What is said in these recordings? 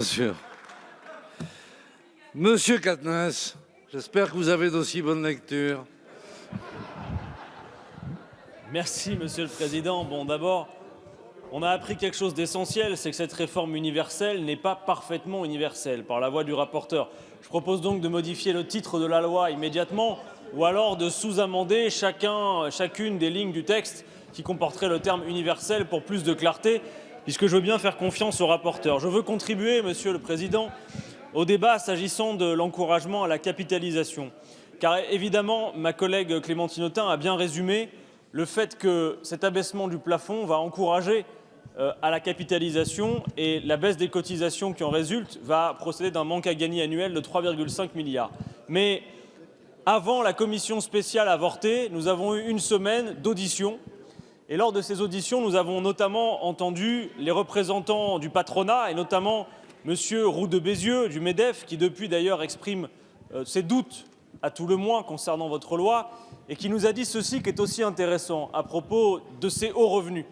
Bien sûr. Monsieur Quatennens, j'espère que vous avez d'aussi bonne lecture. Merci, Monsieur le Président. Bon, d'abord, on a appris quelque chose d'essentiel, c'est que cette réforme universelle n'est pas parfaitement universelle, par la voix du rapporteur. Je propose donc de modifier le titre de la loi immédiatement, ou alors de sous-amender chacune des lignes du texte qui comporterait le terme universel pour plus de clarté, puisque je veux bien faire confiance au rapporteur. Je veux contribuer, Monsieur le Président, au débat s'agissant de l'encouragement à la capitalisation. Car évidemment, ma collègue Clémentine Autain a bien résumé le fait que cet abaissement du plafond va encourager à la capitalisation et la baisse des cotisations qui en résulte va procéder d'un manque à gagner annuel de 3,5 milliards. Mais avant la commission spéciale avortée, nous avons eu une semaine d'auditions. Et lors de ces auditions, nous avons notamment entendu les représentants du patronat, et notamment M. Roux de Bézieux du MEDEF, qui depuis d'ailleurs exprime ses doutes à tout le moins concernant votre loi, et qui nous a dit ceci qui est aussi intéressant à propos de ces hauts revenus.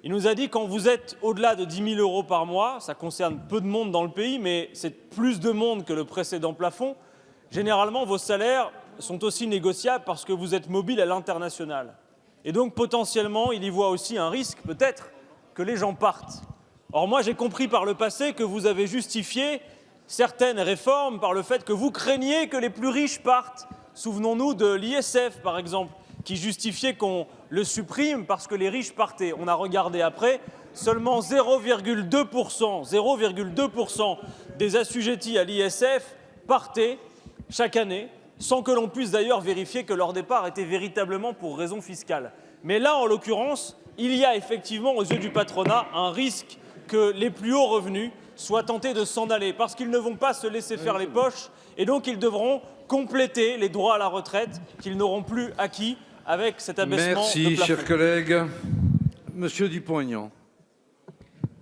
Il nous a dit quand vous êtes au-delà de 10 000 euros par mois, ça concerne peu de monde dans le pays, mais c'est plus de monde que le précédent plafond, généralement vos salaires sont aussi négociables parce que vous êtes mobile à l'international. Et donc potentiellement, il y voit aussi un risque peut-être que les gens partent. Or moi j'ai compris par le passé que vous avez justifié certaines réformes par le fait que vous craigniez que les plus riches partent. Souvenons-nous de l'ISF par exemple, qui justifiait qu'on le supprime parce que les riches partaient. On a regardé après, seulement 0,2% des assujettis à l'ISF partaient chaque année, sans que l'on puisse d'ailleurs vérifier que leur départ était véritablement pour raison fiscale. Mais là, en l'occurrence, il y a effectivement aux yeux du patronat un risque que les plus hauts revenus soient tentés de s'en aller parce qu'ils ne vont pas se laisser faire les poches et donc ils devront compléter les droits à la retraite qu'ils n'auront plus acquis avec cet abaissement de plafond. Merci, cher collègue. Monsieur Dupont-Aignan.